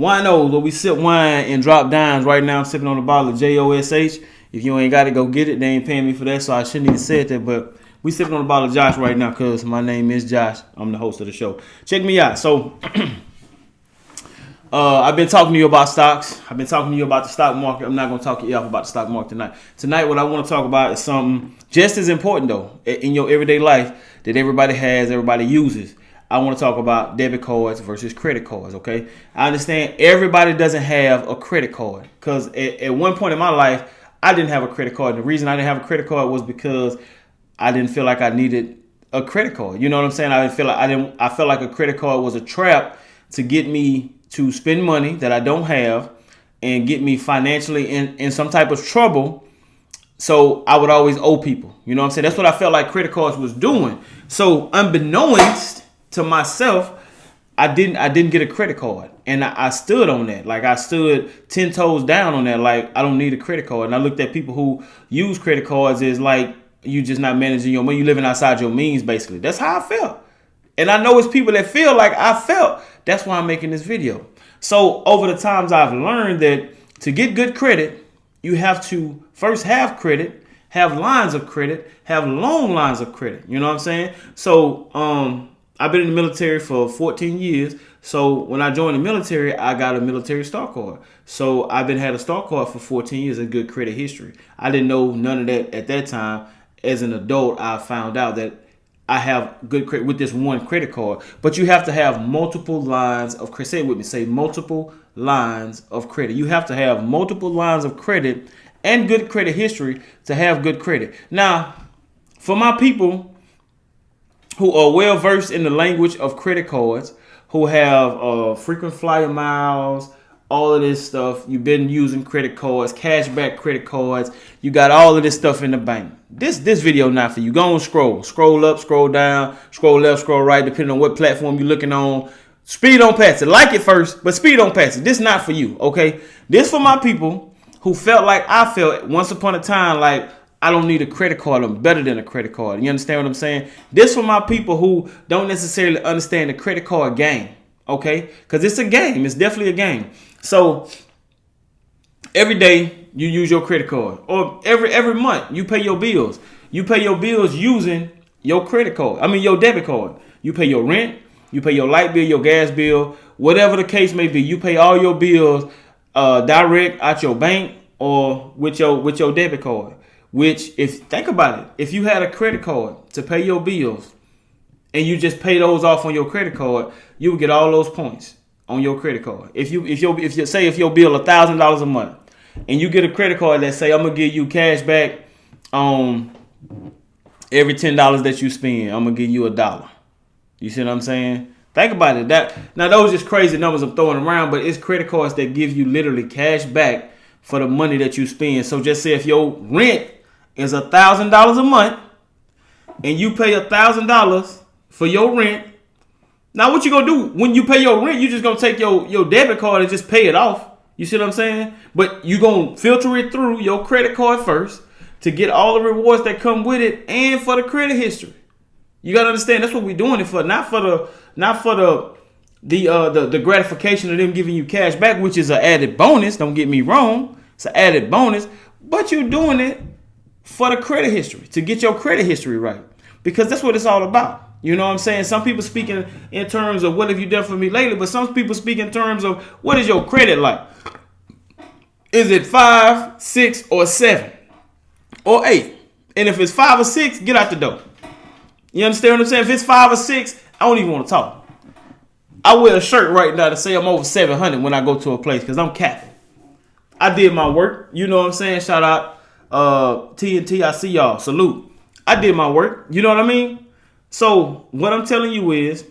Wineos, where we sip wine and drop dimes. Right now I'm sipping on a bottle of JOSH. If you ain't got to go get it, they ain't paying me for that, so I shouldn't even say that. But we sipping on a bottle of Josh right now because my name is Josh. I'm the host of the show. Check me out. So I've been talking to you about stocks. I've been talking to you about the stock market. I'm not going to talk to you about the stock market tonight. Tonight, what I want to talk about is something just as important, though, in your everyday life that everybody has, everybody uses. I want to talk about debit cards versus credit cards, okay? I understand everybody doesn't have a credit card because at one point in my life, I didn't have a credit card. The reason I didn't have a credit card was because I didn't feel like I needed a credit card. You know what I'm saying? I felt like a credit card was a trap to get me to spend money that I don't have and get me financially in some type of trouble. So I would always owe people. You know what I'm saying? That's what I felt like credit cards was doing. So unbeknownst to myself, I didn't get a credit card. And I stood on that. Like I stood 10 toes down on that. Like I don't need a credit card. And I looked at people who use credit cards as like you just not managing your money. You living outside your means, basically. That's how I felt. And I know it's people that feel like I felt. That's why I'm making this video. So over the times I've learned that to get good credit, you have to first have credit, have lines of credit, have long lines of credit. You know what I'm saying? So I've been in the military for 14 years. So when I joined the military, I got a military star card. So I've had a star card for 14 years of good credit history. I didn't know none of that at that time. As an adult, I found out that I have good credit with this one credit card. But you have to have multiple lines of credit. Say it with me. Say multiple lines of credit. You have to have multiple lines of credit and good credit history to have good credit. Now, for my people who are well versed in the language of credit cards, who have frequent flyer miles, all of this stuff, you've been using credit cards, cashback credit cards, you got all of this stuff in the bank. This video not for you. Go and scroll up, scroll down, scroll left, scroll right, depending on what platform you're looking on. Speed on past it. Like it first, but speed on past it. This not for you, okay? This for my people who felt like I felt once upon a time, like I don't need a credit card. I'm better than a credit card. You understand what I'm saying? This for my people who don't necessarily understand the credit card game, okay? Because it's a game. It's definitely a game. So every day you use your credit card, or every month you pay your bills. You pay your bills using your credit card. I mean your debit card. You pay your rent, you pay your light bill, your gas bill, whatever the case may be. You pay all your bills direct out your bank or with your debit card. Which, if think about it, if you had a credit card to pay your bills and you just pay those off on your credit card, you would get all those points on your credit card. If your bill $1,000 a month and you get a credit card that say I'm gonna give you cash back on every $10 that you spend, I'm gonna give you $1. You see what I'm saying? Think about it. Now those are just crazy numbers I'm throwing around, but it's credit cards that give you literally cash back for the money that you spend. So just say if your rent is $1,000 a month and you pay $1,000 for your rent. Now what you gonna do when you pay your rent? You just gonna take your debit card and just pay it off. You see what I'm saying? But you gonna filter it through your credit card first to get all the rewards that come with it and for the credit history. You gotta understand that's what we're doing it for, not for the gratification of them giving you cash back, which is an added bonus. Don't get me wrong, it's an added bonus, but you're doing it for the credit history, to get your credit history right, because that's what it's all about. You know what I'm saying? Some people speaking in terms of what have you done for me lately, but some people speak in terms of what is your credit like? Is it 5, 6, or 7, or 8? And if it's 5 or 6, get out the door. You understand what I'm saying? If it's 5 or 6, I don't even want to talk. I wear a shirt right now to say I'm over 700 when I go to a place because I'm capping. I did my work. You know what I'm saying? Shout out TNT. I see y'all. Salute. I did my work. You know what I mean? So what I'm telling you is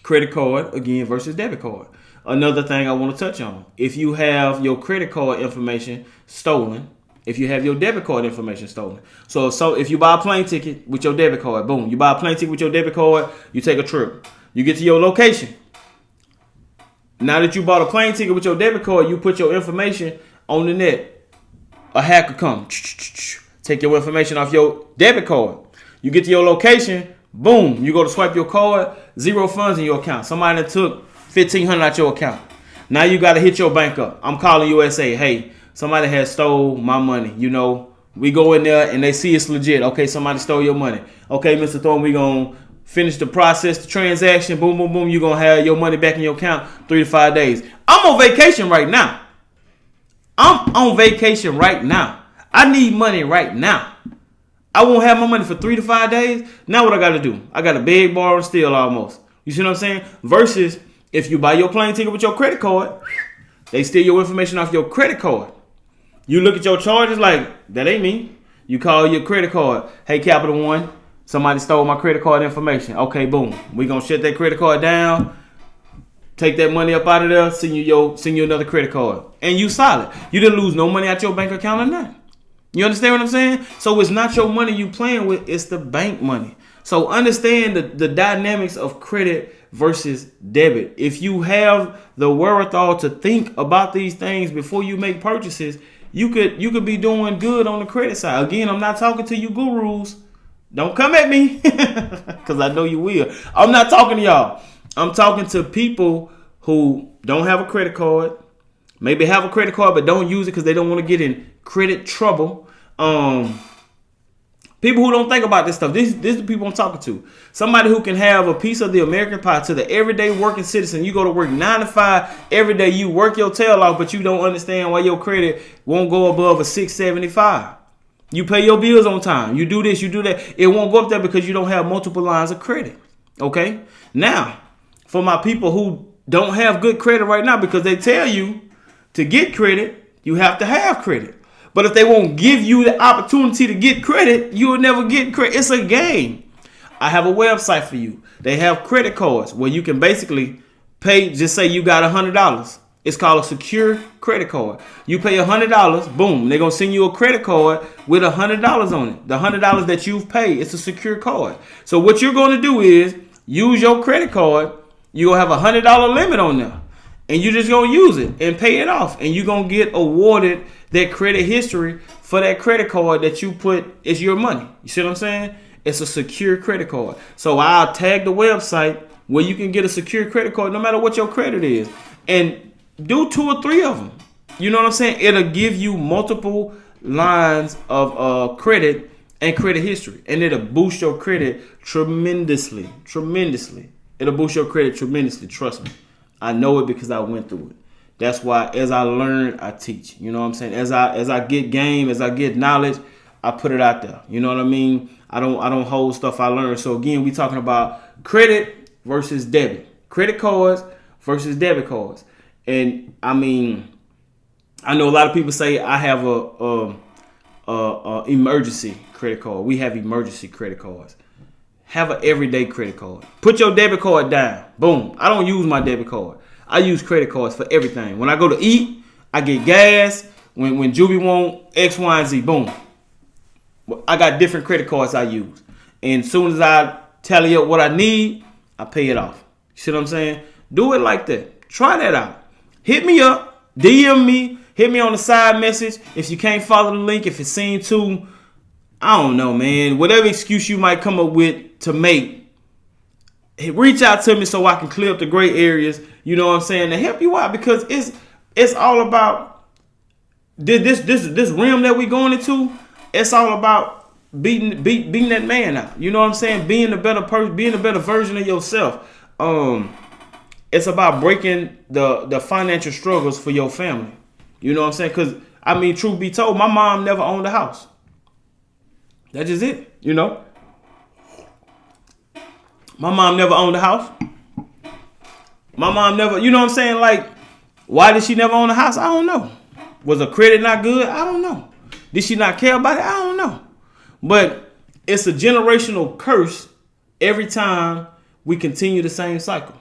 credit card again versus debit card. Another thing I want to touch on. If you have your credit card information stolen, if you have your debit card information stolen. So if you buy a plane ticket with your debit card, boom, you buy a plane ticket with your debit card, you take a trip. You get to your location. Now that you bought a plane ticket with your debit card, you put your information on the net. A hacker come, take your information off your debit card. You get to your location, boom, you go to swipe your card, zero funds in your account. Somebody that took $1,500 out your account. Now you got to hit your bank up. I'm calling USA. Hey, somebody has stole my money. You know, we go in there and they see it's legit. Okay, somebody stole your money. Okay, Mr. Thorne, we going to finish the process, the transaction. Boom, boom, boom. You're going to have your money back in your account 3 to 5 days. I'm on vacation right now. I'm on vacation right now. I need money right now. I won't have my money for 3 to 5 days. Now what I got to do? I got to beg, borrow, and steal almost. You see what I'm saying? Versus if you buy your plane ticket with your credit card, they steal your information off your credit card. You look at your charges like, that ain't me. You call your credit card. Hey, Capital One, somebody stole my credit card information. Okay, boom. We going to shut that credit card down. Take that money up out of there. Send you another credit card. And you solid. You didn't lose no money out your bank account or nothing. You understand what I'm saying? So it's not your money you playing with. It's the bank money. So understand the dynamics of credit versus debit. If you have the wherewithal to think about these things before you make purchases, you could be doing good on the credit side. Again, I'm not talking to you gurus. Don't come at me because I know you will. I'm not talking to y'all. I'm talking to people who don't have a credit card, maybe have a credit card but don't use it because they don't want to get in credit trouble. People who don't think about this stuff. This is the people I'm talking to. Somebody who can have a piece of the American pie. To the everyday working citizen. You go to work 9 to 5 every day. You work your tail off, but you don't understand why your credit won't go above a 675. You pay your bills on time. You do this, you do that. It won't go up there because you don't have multiple lines of credit. Okay? Now, for my people who don't have good credit right now, because they tell you to get credit, you have to have credit. But if they won't give you the opportunity to get credit, you will never get credit. It's a game. I have a website for you. They have credit cards where you can basically pay, just say you got $100. It's called a secure credit card. You pay $100, boom, they're going to send you a credit card with $100 on it. The $100 that you've paid, it's a secure card. So what you're going to do is use your credit card. You're going to have a $100 limit on there. And you're just going to use it and pay it off. And you're going to get awarded that credit history for that credit card that you put. It's your money. You see what I'm saying? It's a secure credit card. So I'll tag the website where you can get a secure credit card no matter what your credit is. And do 2 or 3 of them. You know what I'm saying? It'll give you multiple lines of credit and credit history. And it'll boost your credit tremendously. Tremendously. It'll boost your credit tremendously. Trust me. I know it because I went through it. That's why as I learn, I teach. You know what I'm saying? As I get game, as I get knowledge, I put it out there. You know what I mean? I don't hold stuff I learned. So again, we talking about credit versus debit. Credit cards versus debit cards. And I mean, I know a lot of people say I have a emergency credit card. We have emergency credit cards. Have an everyday credit card. Put your debit card down. Boom. I don't use my debit card. I use credit cards for everything. When I go to eat, I get gas. When Juby want X, Y, and Z, boom. I got different credit cards I use. And as soon as I tally up what I need, I pay it off. You see what I'm saying? Do it like that. Try that out. Hit me up. DM me. Hit me on the side message. If you can't follow the link, if it seems too, I don't know, man. Whatever excuse you might come up with to make, reach out to me so I can clear up the gray areas. You know what I'm saying? To help you out, because it's all about this realm that we going into. It's all about beating that man out. You know what I'm saying? Being a better person, being a better version of yourself. It's about breaking the financial struggles for your family. You know what I'm saying? Because I mean, truth be told, my mom never owned a house. That's just it, you know. My mom never owned a house. My mom never, you know what I'm saying? Like, why did she never own a house? I don't know. Was her credit not good? I don't know. Did she not care about it? I don't know. But it's a generational curse every time we continue the same cycle.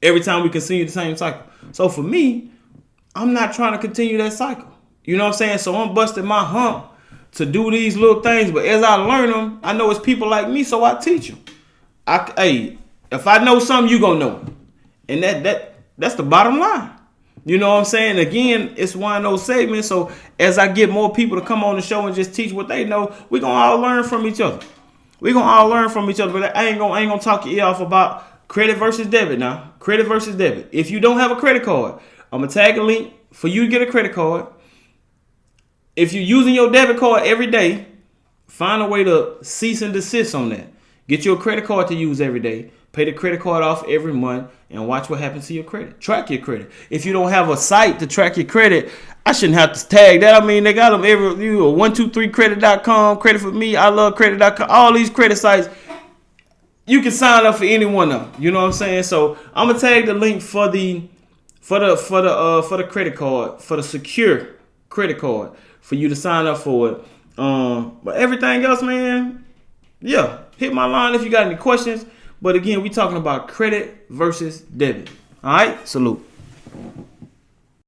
Every time we continue the same cycle. So for me, I'm not trying to continue that cycle. You know what I'm saying? So I'm busting my hump to do these little things, but as I learn them, I know it's people like me, so I teach them. Hey, if I know something, you gonna know it, and that's the bottom line. You know what I'm saying? Again, it's one of those segments. So as I get more people to come on the show and just teach what they know, we gonna all learn from each other. We gonna all learn from each other. But I ain't gonna talk your ear off about Credit versus debit now. Credit versus debit. If you don't have a credit card, I'm going to tag a link for you to get a credit card. If you're using your debit card every day, find a way to cease and desist on that. Get you a credit card to use every day. Pay the credit card off every month and watch what happens to your credit. Track your credit. If you don't have a site to track your credit, I shouldn't have to tag that. I mean, they got them every 123credit.com, credit for me, I love credit.com, all these credit sites. You can sign up for any one of them. You know what I'm saying? So I'm gonna tag the link for the credit card, for the secure credit card, for you to sign up for it. But everything else, man, yeah, hit my line if you got any questions. But again, we talking about credit versus debit. All right, salute.